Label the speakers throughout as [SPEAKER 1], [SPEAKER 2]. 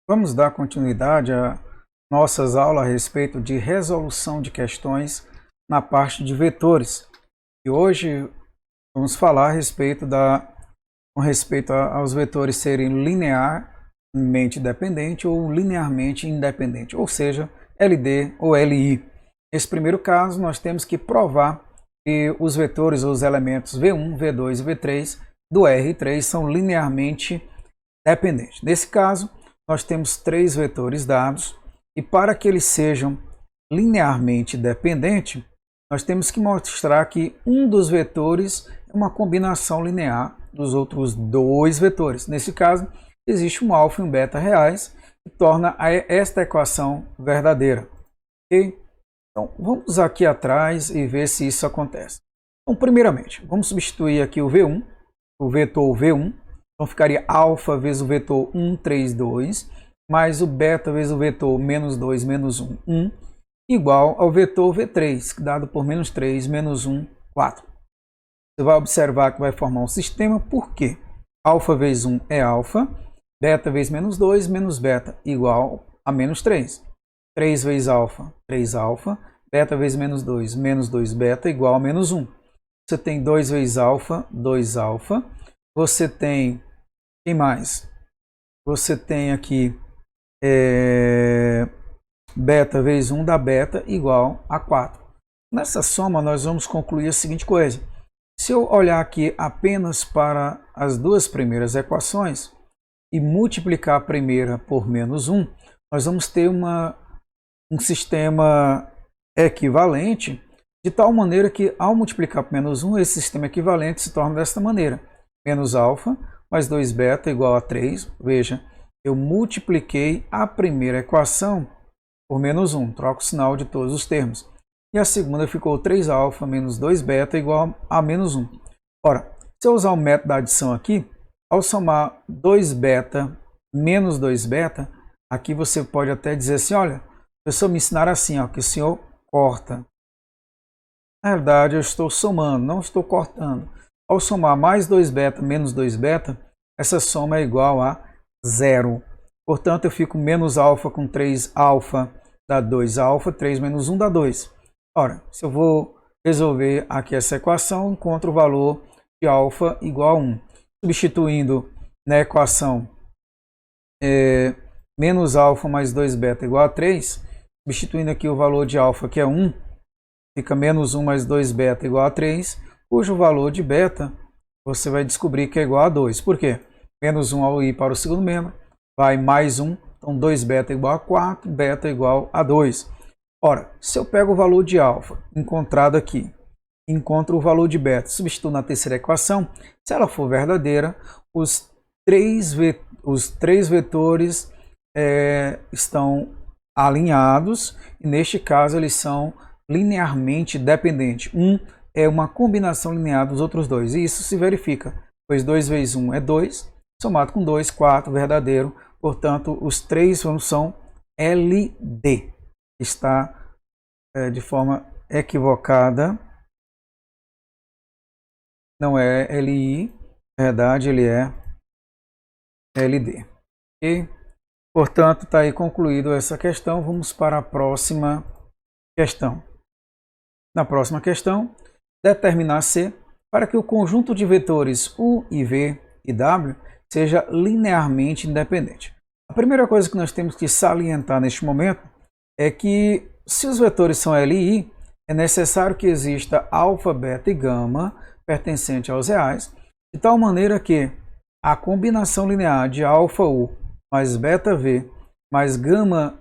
[SPEAKER 1] Vamos dar continuidade a nossas aulas a respeito de resolução de questões na parte de vetores. E hoje vamos falar a respeito com respeito aos vetores serem linearmente dependente ou linearmente independente, ou seja, LD ou LI. Nesse primeiro caso, nós temos que provar que os vetores ou os elementos V1, V2 e V3 do R3 são linearmente dependentes. Nesse caso, nós temos três vetores dados e para que eles sejam linearmente dependentes, nós temos que mostrar que um dos vetores é uma combinação linear dos outros dois vetores. Nesse caso, existe um alfa e um beta reais que torna esta equação verdadeira. Okay? Então, vamos aqui atrás e ver se isso acontece. Então, primeiramente, vamos substituir aqui o V1, o vetor V1. Então, ficaria alfa vezes o vetor 1, 3, 2, mais o beta vezes o vetor menos 2, menos 1, 1, igual ao vetor V3, dado por menos 3, menos 1, 4. Você vai observar que vai formar um sistema, por quê? Alfa vezes 1 é alfa, beta vezes menos 2, menos beta, igual a menos 3. 3 vezes alfa, 3 alfa, beta vezes menos 2 beta, igual a menos 1. Você tem 2 vezes alfa, 2 alfa. Você tem, quem mais? Você tem aqui beta vezes 1 da beta igual a 4. Nessa soma nós vamos concluir a seguinte coisa. Se eu olhar aqui apenas para as duas primeiras equações e multiplicar a primeira por menos 1, nós vamos ter um sistema equivalente de tal maneira que ao multiplicar por menos 1, esse sistema equivalente se torna desta maneira. Menos alfa mais 2 beta igual a 3. Veja, eu multipliquei a primeira equação por menos 1. Troco o sinal de todos os termos. E a segunda ficou 3 alfa menos 2 beta igual a menos 1. Ora, se eu usar o método da adição aqui, ao somar 2 beta menos 2 beta, aqui você pode até dizer assim, olha, o professor me ensinar assim, ó, que o senhor corta. Na verdade, eu estou somando, não estou cortando. Ao somar mais 2 beta menos 2 beta, essa soma é igual a 0. Portanto, eu fico menos alfa com 3 alfa dá 2 alfa, 3 menos 1 dá 2. Ora, se eu vou resolver aqui essa equação, eu encontro o valor de alfa igual a 1. Substituindo na equação menos alfa mais 2 beta igual a 3, substituindo aqui o valor de alfa que é 1, fica menos 1 mais 2 beta igual a 3, cujo valor de beta você vai descobrir que é igual a 2. Por quê? Menos 1 ao ir para o segundo membro, vai mais 1, então 2 beta igual a 4, beta igual a 2. Ora, se eu pego o valor de alfa encontrado aqui, encontro o valor de beta, substituo na terceira equação, se ela for verdadeira, os três vetores estão alinhados, e neste caso eles são linearmente dependentes. Um é uma combinação linear dos outros dois, e isso se verifica, pois 2 vezes 1 é 2, somado com 2, 4, verdadeiro, portanto os três são LD. Está de forma equivocada, não é LI, na verdade ele é LD. Ok? Portanto, está aí concluído essa questão, vamos para a próxima questão. Na próxima questão, determinar C para que o conjunto de vetores U e V e W seja linearmente independente. A primeira coisa que nós temos que salientar neste momento é que se os vetores são LI, é necessário que exista alfa, beta e gama pertencente aos reais, de tal maneira que a combinação linear de alfa U mais beta V mais gama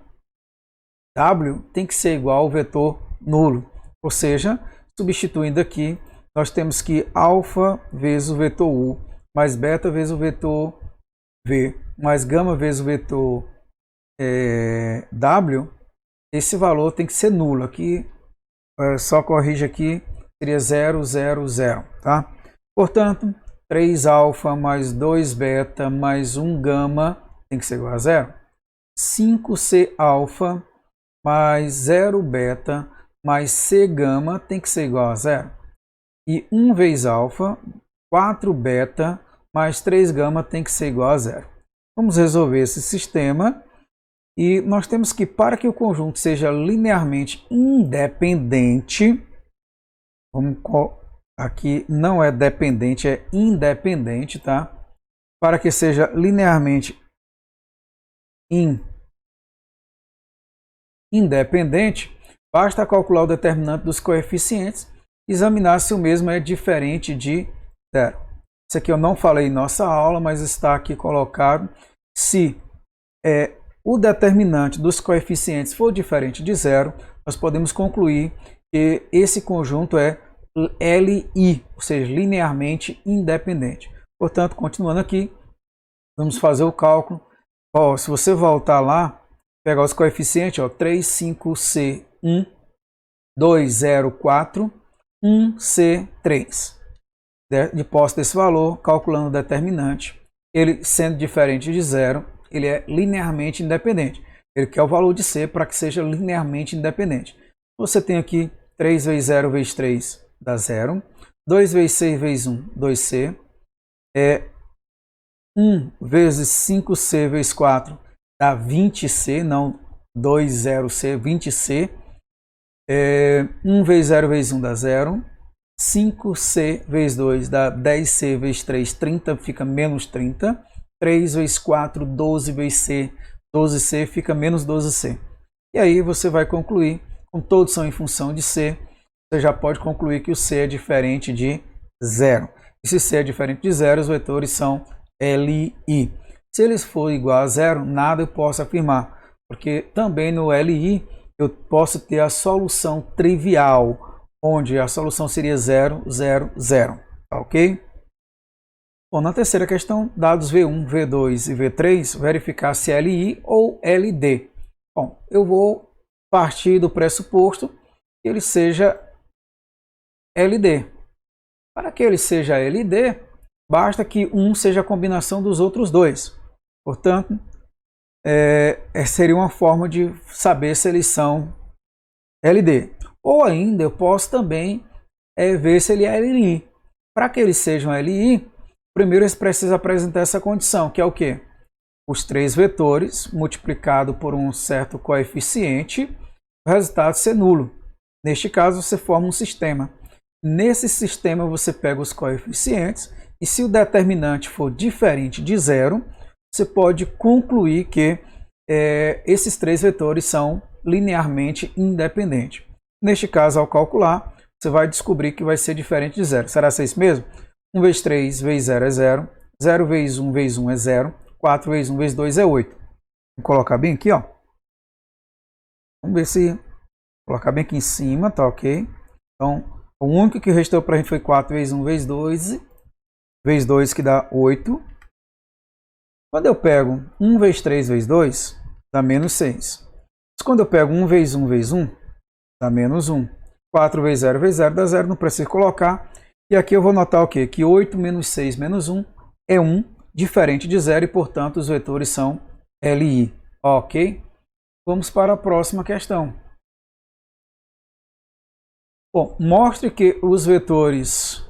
[SPEAKER 1] W tem que ser igual ao vetor nulo. Ou seja, substituindo aqui, nós temos que alfa vezes o vetor U mais beta vezes o vetor V mais gama vezes o vetor W, esse valor tem que ser nulo. Aqui, só corrige aqui, seria 0, 0, 0. Tá? Portanto, 3 alfa mais 2 beta mais 1 gama tem que ser igual a 0. 5c alfa mais 0 beta mais c gama tem que ser igual a 0. E 1 vezes alfa, 4 beta mais 3 gama tem que ser igual a 0. Vamos resolver esse sistema E nós temos que, para que o conjunto seja linearmente independente, aqui não é dependente, é independente, tá? Para que seja linearmente independente, basta calcular o determinante dos coeficientes e examinar se o mesmo é diferente de zero. Isso aqui eu não falei em nossa aula, mas está aqui colocado. Se o determinante dos coeficientes for diferente de zero, nós podemos concluir que esse conjunto é LI, ou seja, linearmente independente. Portanto, continuando aqui, vamos fazer o cálculo. Se você voltar lá, pegar os coeficientes, 3, 5, C, 1, 2, 0, 4, 1, C, 3. De posse desse valor, calculando o determinante, ele sendo diferente de zero, ele é linearmente independente. Ele quer o valor de C para que seja linearmente independente. Você tem aqui 3 vezes 0 vezes 3 dá 0. 2 vezes 6 vezes 1, 2C. 1 vezes 5C vezes 4 dá 20C, não 20C, 20C. 1 vezes 0 vezes 1 dá 0. 5C vezes 2 dá 10C vezes 3, 30, fica menos 30. 3 vezes 4, 12 vezes C, 12C, fica menos 12C. E aí você vai concluir, como todos são em função de C, você já pode concluir que o C é diferente de zero. E se C é diferente de zero, os vetores são LI. Se eles forem igual a zero, nada eu posso afirmar, porque também no LI eu posso ter a solução trivial, onde a solução seria 0, 0, 0. Tá ok? Bom, na terceira questão, dados V1, V2 e V3, verificar se é LI ou LD. Bom, eu vou partir do pressuposto que ele seja LD. Para que ele seja LD, basta que um seja a combinação dos outros dois. Portanto, seria uma forma de saber se eles são LD. Ou ainda, eu posso também ver se ele é LI. Para que eles sejam LI, primeiro eles precisam apresentar essa condição, que é o quê? Os três vetores multiplicado por um certo coeficiente, o resultado ser nulo. Neste caso, você forma um sistema. Nesse sistema, você pega os coeficientes e se o determinante for diferente de zero, você pode concluir que esses três vetores são linearmente independentes. Neste caso, ao calcular, você vai descobrir que vai ser diferente de zero. Será isso mesmo? 1 vezes 3 vezes 0 é 0. 0 vezes 1 vezes 1 é 0. 4 vezes 1 vezes 2 é 8. Vou colocar bem aqui, ó. Vamos ver se... Colocar bem aqui em cima, tá ok? Então, o único que restou para a gente foi 4 vezes 1 vezes 2. Vezes 2 que dá 8. Quando eu pego 1 vezes 3 vezes 2, dá menos 6. Mas quando eu pego 1 vezes 1 vezes 1, dá menos 1. 4 vezes 0 vezes 0 dá 0, não preciso colocar. E aqui eu vou notar o quê? Que 8 menos 6 menos 1 é 1, diferente de 0, e portanto os vetores são LI. Ok? Vamos para a próxima questão. Bom, mostre que os vetores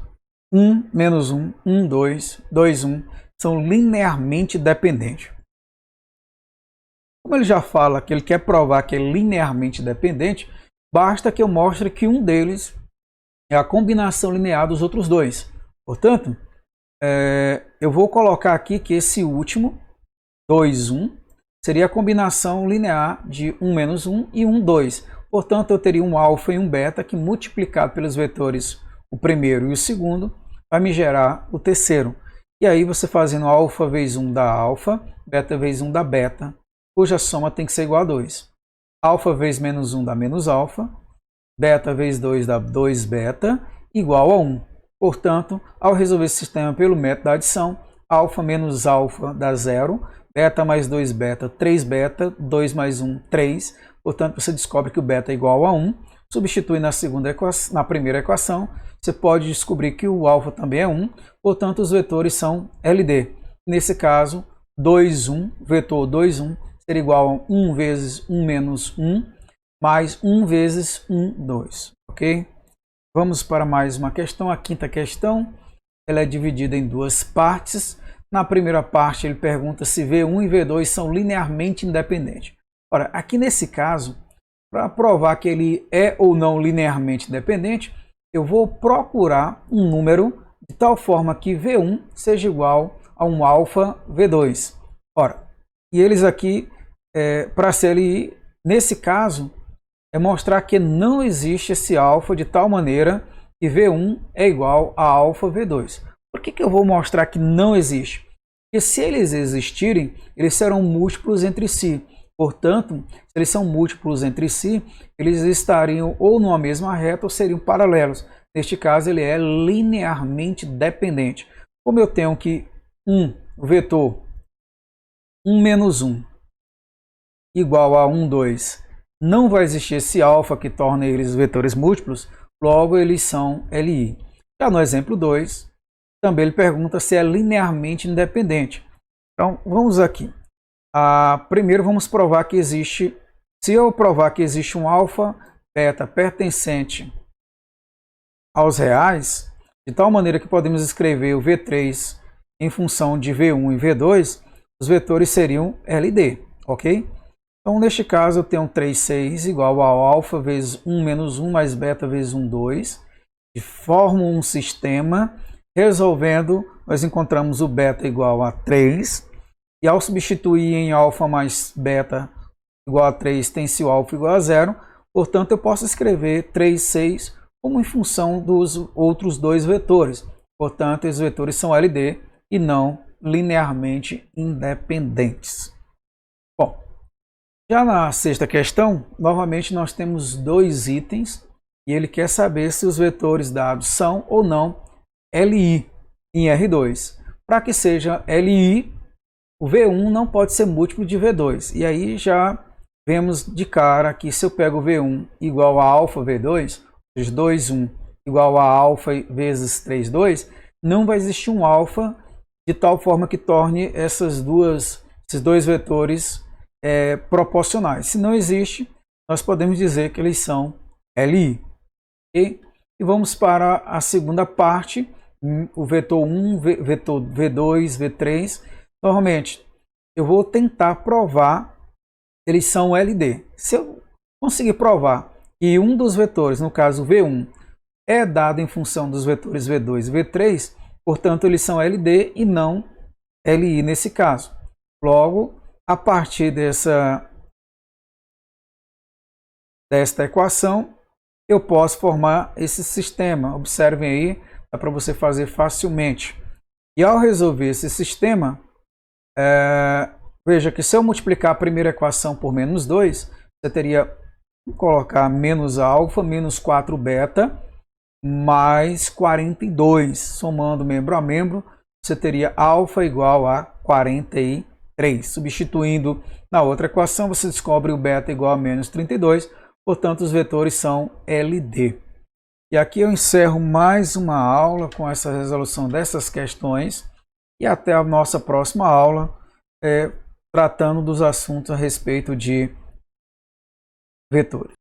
[SPEAKER 1] 1, menos 1, 1, 2, 2, 1 são linearmente dependentes. Como ele já fala que ele quer provar que é linearmente dependente, basta que eu mostre que um deles é a combinação linear dos outros dois. Portanto, eu vou colocar aqui que esse último, 2, 1, seria a combinação linear de 1 menos 1 e 1, 2. Portanto, eu teria um alfa e um beta que, multiplicado pelos vetores o primeiro e o segundo, vai me gerar o terceiro. E aí você fazendo alfa vezes 1 dá alfa, beta vezes 1 dá beta, cuja soma tem que ser igual a 2. Alfa vezes menos 1 dá menos alfa, beta vezes 2 dá 2 beta, igual a 1. Portanto, ao resolver esse sistema pelo método da adição, alfa menos alfa dá 0, beta mais 2 beta, 3 beta, 2 mais 1, 3. Portanto, você descobre que o beta é igual a 1. Substitui na primeira equação, você pode descobrir que o alfa também é 1. Portanto, os vetores são LD. Nesse caso, 2, 1, vetor 2, 1, seria igual a 1 vezes 1 menos 1, mais 1 vezes 1, 2. Ok? Vamos para mais uma questão. A quinta questão, ela é dividida em duas partes. Na primeira parte, ele pergunta se V1 e V2 são linearmente independentes. Ora, aqui nesse caso, para provar que ele é ou não linearmente dependente, eu vou procurar um número de tal forma que V1 seja igual a um alfa V2. Ora, e eles aqui, para ser LI, nesse caso, é mostrar que não existe esse alfa de tal maneira que V1 é igual a alfa V2. Por que eu vou mostrar que não existe? Porque se eles existirem, eles serão múltiplos entre si. Portanto, se eles são múltiplos entre si, eles estariam ou numa mesma reta ou seriam paralelos. Neste caso, ele é linearmente dependente. Como eu tenho que o vetor 1 menos 1 igual a 1, 2, não vai existir esse alfa que torna eles vetores múltiplos, logo eles são LI. Já no exemplo 2, também ele pergunta se é linearmente independente. Então, vamos aqui. Primeiro vamos provar que existe, se eu provar que existe um alfa beta pertencente aos reais, de tal maneira que podemos escrever o V3 em função de V1 e V2, os vetores seriam LD, ok? Então, neste caso, eu tenho 3, 6 igual ao alfa vezes 1 menos 1 mais beta vezes 1, 2, e formam um sistema. Resolvendo, nós encontramos o beta igual a 3, e ao substituir em alfa mais beta igual a 3, tem-se o alfa igual a 0, portanto, eu posso escrever 3, 6 como em função dos outros dois vetores. Portanto, os vetores são LD e não linearmente independentes. Bom, já na sexta questão, novamente nós temos dois itens e ele quer saber se os vetores dados são ou não LI em R2. Para que seja LI, o V1 não pode ser múltiplo de V2. E aí já vemos de cara que se eu pego V1 igual a alfa V2, ou seja, 2, 1 igual a alfa vezes 3, 2, não vai existir um alfa de tal forma que torne esses dois vetores proporcionais. Se não existe, nós podemos dizer que eles são LI. Okay? E vamos para a segunda parte, o vetor 1, vetor V2, V3. Normalmente, eu vou tentar provar que eles são LD. Se eu conseguir provar que um dos vetores, no caso V1, é dado em função dos vetores V2 e V3, portanto, eles são LD e não LI nesse caso. Logo, a partir desta equação, eu posso formar esse sistema. Observem aí, dá para você fazer facilmente. E ao resolver esse sistema, veja que se eu multiplicar a primeira equação por menos 2, você teria, vou colocar menos alfa, menos 4 beta, mais 42. Somando membro a membro, você teria alfa igual a 43. Substituindo na outra equação, você descobre o beta igual a menos 32. Portanto, os vetores são LD. E aqui eu encerro mais uma aula com essa resolução dessas questões. E até a nossa próxima aula, tratando dos assuntos a respeito de vetores.